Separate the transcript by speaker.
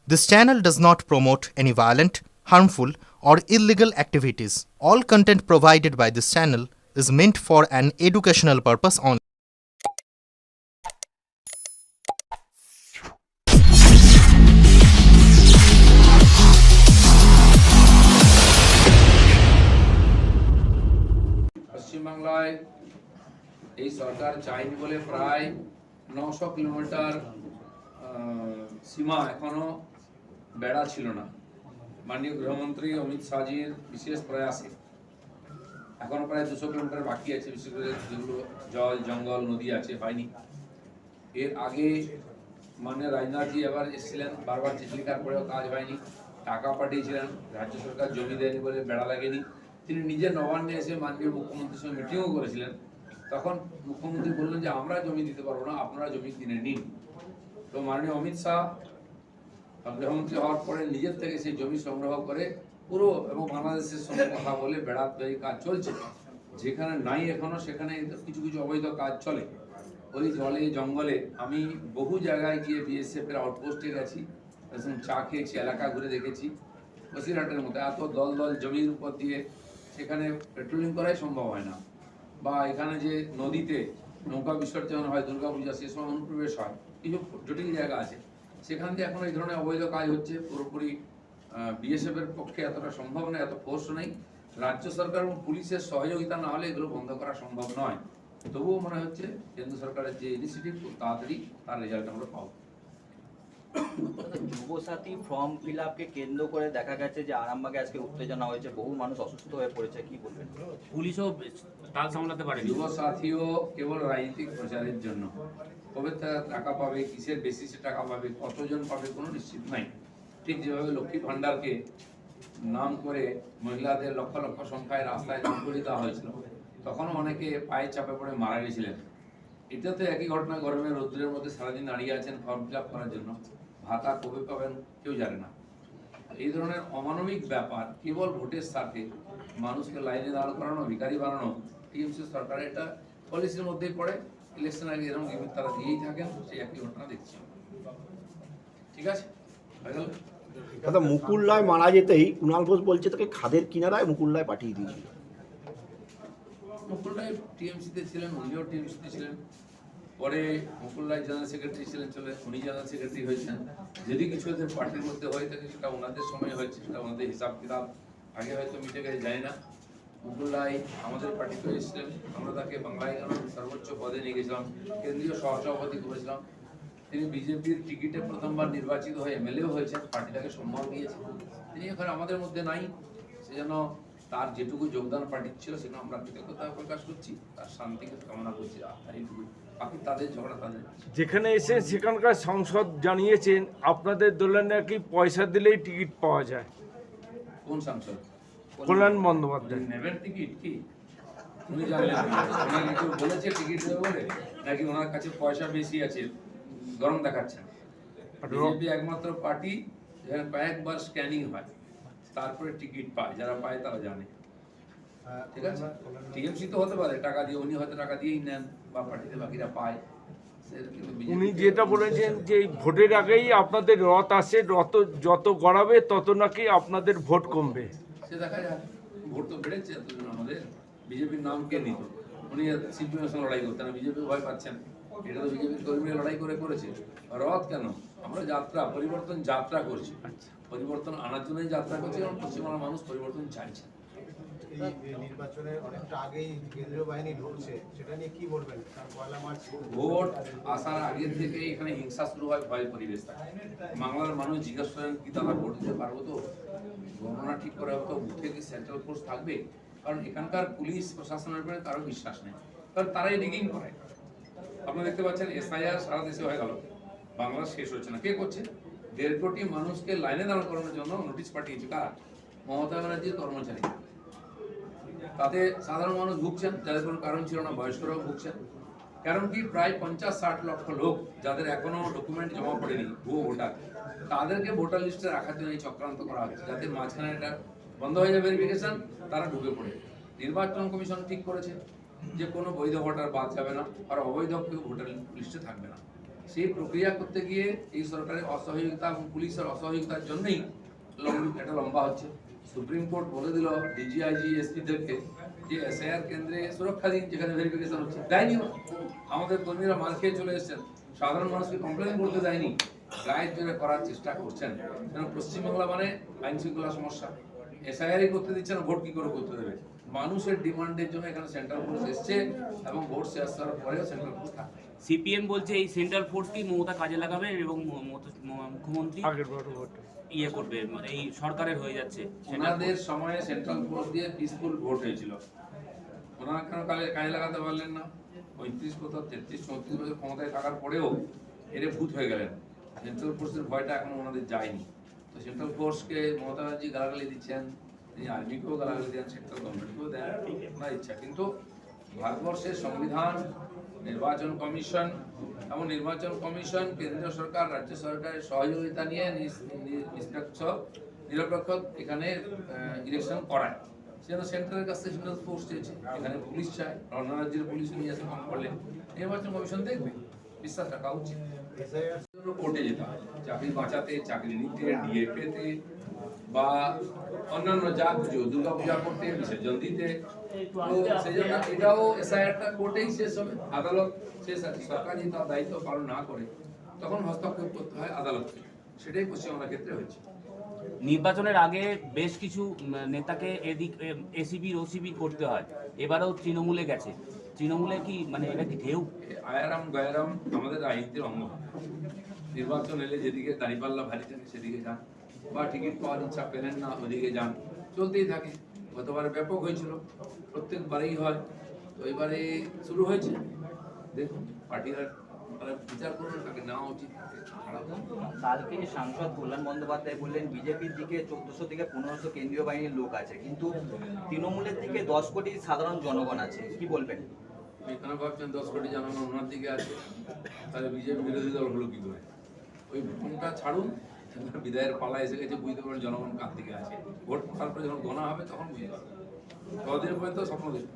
Speaker 1: This channel does not promote any violent, harmful, or illegal activities. All content provided by this channel is meant for an educational purpose only.
Speaker 2: পশ্চিমবাংলায় এই সরকার চাইনি বলে প্রায় 900 kilometre সীমা এখনো বেড়া ছিল না। মাননীয় গৃহমন্ত্রী অমিত শাহজির বিশেষ প্রয়াসে এখনো প্রায় 200 কিলোমিটার বাকি আছে, বিশেষ করে যেগুলো জল জঙ্গল নদী আছে হয়নি। এর আগে মাননীয় রাজনাথজি আবার এসেছিলেন, বারবার চিঠি লেখার পরেও কাজ হয়নি, টাকা পাঠিয়েছিলেন, রাজ্য সরকার জমি দেয়নি বলে বেড়া লাগেনি। তিনি নিজে নবান্নে এসে মাননীয় মুখ্যমন্ত্রীর সঙ্গে মিটিংও করেছিলেন। তখন মুখ্যমন্ত্রী বললেন যে আমরা জমি দিতে পারবো না, আপনারা জমি কিনে নিন। তো মাননীয় অমিত শাহ গৃহমন্ত্রী হওয়ার পরে নিজের থেকে সেই জমি সংগ্রহ করে পুরো এবং বাংলাদেশের সঙ্গে কথা বলে বেড়া তৈরি কাজ চলছে। যেখানে নাই এখনো সেখানে কিছু কিছু অবৈধ কাজ চলে। ওই জলে জঙ্গলে আমি বহু জায়গায় গিয়ে বিএসএফ এর আউটপোস্টে গেছি, চা খেয়েছি, এলাকা ঘুরে দেখেছি। বসিরহাটের মতো এত দল দল জমির উপর দিয়ে সেখানে পেট্রোলিং করাই সম্ভব হয় না। বা এখানে যে নদীতে নৌকা বিসর্জন হয় দুর্গাপূজা, সে সময় অনুপ্রবেশ হয়, কিছু জটিল জায়গা আছে, সেখান দিয়ে এখন এই ধরনের অবৈধ কাজ হচ্ছে। পুরোপুরি বিএসএফ এর পক্ষে এতটা সম্ভব নয়, এত ফোর্স নেই। রাজ্য সরকার এবং পুলিশের সহযোগিতা না হলে এগুলো বন্ধ করা সম্ভব নয়। তবুও মনে হচ্ছে কেন্দ্র সরকারের যে ইনিশিয়েটিভ খুব তাড়াতাড়ি তার রেজাল্ট আমরা পাবো।
Speaker 3: যুবসাথী ফর্ম ফিল আপকে কেন্দ্র করে দেখা গেছে যে আরামবাগে আজকে উত্তেজনা হয়েছে, বহু মানুষ অসুস্থ হয়ে পড়েছে, কি বলবেন?
Speaker 4: পুলিশও তাল সামলাতে পারে।
Speaker 2: যুবসাথীও কেবল রাজনৈতিক প্রচারের জন্য, কবে টাকা পাবে, কিসের বেসিসে টাকা পাবে, কতজন পাবে কোনো নিশ্চিত নাই। ঠিক যেভাবে লক্ষ্মী ভান্ডারকে নাম করে মহিলাদের লক্ষ লক্ষ সংখ্যায় রাস্তায় নাম করে দেওয়া হয়েছিল, তখনও অনেকে পায়ে চাপে পড়ে মারা গেছিলেন। এটাতে একই ঘটনা, গরমের রোদ্রের মধ্যে সারাদিন দাঁড়িয়ে আছেন ফর্ম ফিল আপ করার জন্য, ভাতা কবে পাবেন কেউ জানে না। এই ধরনের অমানবিক ব্যাপার কেবল ভোটের স্বার্থে মানুষকে লাইনে দাঁড় করানো, ভিখারি বানানো টিএমসি সরকারের এটা পলিসির মধ্যেই পড়ে। ইলেকশন আগে এরকম গিমিট তারা দিয়েই থাকেন, সেই একই ঘটনা দেখছি। ঠিক আছে, হয়ে গেল।
Speaker 5: দাদা, মুকুল রায় মারা যেতেই কুণাল ঘোষ বলছে তাকে খাদের কিনারায় মুকুল রায় পাঠিয়ে দিয়েছিল।
Speaker 2: মুকুল রায় টিএমসিতে ছিলেন, উনিও টিএমসিতে ছিলেন। পরে মুকুল রায় জেনারেল সেক্রেটারি ছিলেন, উনি জেনারেল সেক্রেটারি হয়েছেন। যদি কিছু ওদের পার্টির মধ্যে হয়ে থাকে সেটা ওনাদের সময় হয়েছে, সেটা ওনাদের হিসাব কিতাব আগে হয়তো মিটে গেছে, জানি না। মুকুল রায় আমাদের পার্টিতে এসেছিলেন, আমরা তাকে বাংলায় সর্বোচ্চ পদে নিয়ে গেছিলাম, কেন্দ্রীয় সহসভাপতি করেছিলাম। তিনি বিজেপির টিকিটে প্রথমবার নির্বাচিত হয়ে এমএলএও হয়েছেন, পার্টি তাকে সম্মান দিয়েছে। তিনি এখন আমাদের মধ্যে নাই, সেজন্য তার যেটুকু যোগদান পার্টির ছিল সেখানে আমরা কৃতজ্ঞতা প্রকাশ করছি, তার শান্তিকে কামনা করছি। এইটুকু, বাকি তাদের ঝগড়া তাদের।
Speaker 6: যেখানে এসে সেখানকার সংসদ জানিয়েছেন আপনাদের দলের নাকি পয়সা দিলেই টিকিট পাওয়া যায়।
Speaker 2: কোন সাংসদ?
Speaker 6: কল্যাণ বন্দ্যোপাধ্যায়।
Speaker 2: নেবেন টিকিট কি উনি জানলেন? ওনাকে কেউ বলেছে টিকিট দেবে বলে, নাকি ওনার কাছে পয়সা বেশি আছে গরম দেখাচ্ছেন? বিজেপি একমাত্র পার্টি যেখানে কয়েকবার স্ক্যানিং হয় তারপরে টিকিট পায়, যারা পায় তারা জানে। ঠিক আছে, টিএমসি তো হতে পারে টাকা দিয়ে, উনি হয়তো টাকা দিয়েই নেন, বা পার্টিতে বাকিরা পায়।
Speaker 6: উনি যেটা বলেছেন যে ভোটের আগেই আপনাদের রথ আসে, রথ যত গড়াবে তত নাকি আপনাদের ভোট কমবে।
Speaker 2: সে দেখা যাক, ভোট তো বেড়েছে এতজন আমাদের। বিজেপির নাম কে নিত? উনি সিপিএমের সঙ্গে লড়াই করতেন, বিজেপি ভয় পাচ্ছেন। এটা তো বিজেপির কর্মীরা লড়াই করেছে। রথ কেন? আমরা যাত্রা, পরিবর্তন যাত্রা করছি, পরিবর্তন আনার জন্যই যাত্রা করছি, কারণ পশ্চিমবাংলার মানুষ পরিবর্তন চাইছে।
Speaker 7: নির্বাচনের অনেকটা আগেই কেন্দ্রীয় বাহিনী ঢুকছে, সেটা নিয়ে কি বলবেন?
Speaker 2: ভোট আসার আগে থেকে এখানে হিংসা শুরু হয়, ভয়ের পরিবেশ থাকে। বাংলার মানুষ জিজ্ঞাসা করেন কি দাদা ভোট দিতে পারবো তো? গণনা ঠিক করে হতো, বুথে কি সেন্ট্রাল ফোর্স থাকবে? কারণ এখানকার পুলিশ প্রশাসনের উপরে কারো বিশ্বাস নেই, কারণ তারাই রিগিং করে। আপনারা দেখতে পাচ্ছেন এসআইআর সারা দেশে হয়ে গেল, বাংলা শেষ হচ্ছে না। কে করছে? 1.5 কোটি মানুষকে লাইনে দাঁড় করানোর জন্য নোটিশ পাঠিয়েছে কারা? মমতা ব্যানার্জির কর্মচারী। তাতে সাধারণ মানুষ ভুগছেন, যাদের কোনো কারণ ছিল না, বয়স্করাও ভুগছেন। কারণ কি, প্রায় 50-60 লক্ষ লোক যাদের এখনো ডকুমেন্ট জমা পড়েনি, ভুয়ো ভোটার, তাদেরকে ভোটার লিস্টে রাখার জন্য এই চক্রান্ত করা হচ্ছে, যাতে মাঝখানে এটা বন্ধ হয়ে যাবে ভেরিফিকেশন, তারা ঢুকে পড়ে। নির্বাচন কমিশন ঠিক করেছে যে কোনো বৈধ ভোটার বাদ যাবে না, আর অবৈধ কেউ ভোটার লিস্টে থাকবে না। সেই প্রক্রিয়া করতে গিয়ে এই সরকারের অসহযোগিতা এবং পুলিশের অসহযোগিতার জন্যই এটা লম্বা হচ্ছে। সুপ্রিম কোর্ট বলে দিল ডিজিআইজি এসপিদেরকে যে এসআইআর কেন্দ্রে সুরক্ষা দিন, যেখানে ভেরিফিকেশন হচ্ছে, দেয়নি। আমাদের কর্মীরা মার খেয়ে চলে এসেছেন, সাধারণ মানুষকে কমপ্লেন করতে দেয়নি, গায়ের জোরে করার চেষ্টা করছেন। কেন পশ্চিমবাংলা মানে আইন শৃঙ্খলা সমস্যা, এসআইআরই করতে দিচ্ছে না, ভোট কি করে করতে দেবে? মানুষের ডিমান্ডের জন্য এখানে সেন্ট্রাল ফোর্স এসছে এবং ভোট শেষ হওয়ার পরেও সেন্ট্রাল ফোর্স থাকবে।
Speaker 4: সিপিএম বলছে এই সেন্ট্রাল ফোর্সকেই মমতা কাজে লাগাবে এবং মুখ্যমন্ত্রী
Speaker 6: আগের বার ভোট
Speaker 4: ইয়ে করবে, মানে এই সরকারের হয়ে যাচ্ছে।
Speaker 2: ওনাদের সময়ে সেন্ট্রাল ফোর্স দিয়ে পিসফুল ভোট হয়েছিল, ওনারা কেন কাজে লাগাতে পারলেন না? 35 কোথাও 33 34 বছর ক্ষমতায় থাকার পরেও এরে ভূত হয়ে গেলেন। সেন্ট্রাল ফোর্সের ভয়টা এখনো ওনাদের যায়নি। তো সেন্ট্রাল ফোর্সকে মমতা ব্যানার্জি গালাগালি দিচ্ছেন, তিনি আর্মিকেও গালাগালি দেন, সেন্ট্রাল গভর্নমেন্টকেও দেন, ওনার ইচ্ছা। কিন্তু ভারতবর্ষের সংবিধান, নির্বাচন কমিশন এবং নির্বাচন কমিশন কেন্দ্রীয় সরকার রাজ্য সরকারের সহযোগিতা নিয়ে নিরপেক্ষ এখানে ইলেকশন করায়। সেজন্য সেন্ট্রালের কাছ থেকে সেন্ট্রাল ফোর্স চেয়েছে, এখানে পুলিশ চায়, অন্য রাজ্যের পুলিশ নিয়ে এসে কম করলে নির্বাচন কমিশন দেখবে, বিশ্বাস রাখা উচিত। কোর্টে যেতে হয় চাকরি বাঁচাতে, চাকরি নিতে, ডিএ পেতে বা অন্যান্য যা পুজো, দুর্গা পূজা করতে, বিসর্জন দিতে। তো সেই জন্য এটাও এসআইআরটা কোর্টেই শেষ হবে, আদালত শেষ আছে। সরকার যদি তার দায়িত্ব পালন না করে তখন হস্তক্ষেপ করতে হয় আদালতকে, সেটাই পশ্চিমবাংলার ক্ষেত্রে হয়েছে।
Speaker 4: নির্বাচনের আগে বেশ কিছু নেতাকে এদিক এসিবি ওসিবি করতে হয়, এবারেও তৃণমূলে গেছে। তৃণমূলে কি মানে এটা কি ঢেউ?
Speaker 2: আয়ারাম গায়ারাম আমাদের রাজনীতির অঙ্গ। নির্বাচন এলে যেদিকে দাঁড়িপাল্লা ভারী থাকে সেদিকে যান, বা টিকিট পাওয়ার ইচ্ছা পেলেন না ওদিকে যান, চলতেই থাকে। গতবারে ব্যাপক হয়েছিল, প্রত্যেকবারেই হয়। তো এবারে শুরু হয়েছে, দেখুন পার্টিরা বিচার করুন কাকে নেওয়া উচিত।
Speaker 3: কালকে সাংসদ কল্যাণ বন্দ্যোপাধ্যায় বললেন বিজেপির দিকে 1400 থেকে 1500 কেন্দ্রীয় বাহিনীর লোক আছে, কিন্তু তৃণমূলের দিকে 10 কোটি সাধারণ জনগণ আছে, কি বলবেন?
Speaker 2: এখানে ভাবছেন 10 কোটি জনগণ ওনার দিকে আছে, তাহলে বিজেপি বিরোধী দল হলো কি করে? ওই ভূমিটা ছাড়ুন, বিদায়ের পালা এসে গেছে, বুঝতে পারেন জনগণ কার দিকে আছে। ভোট তারপরে যখন গণা হবে তখন বুঝতে পারবেন, ততদিন পর্যন্ত স্বপ্ন দেখুন।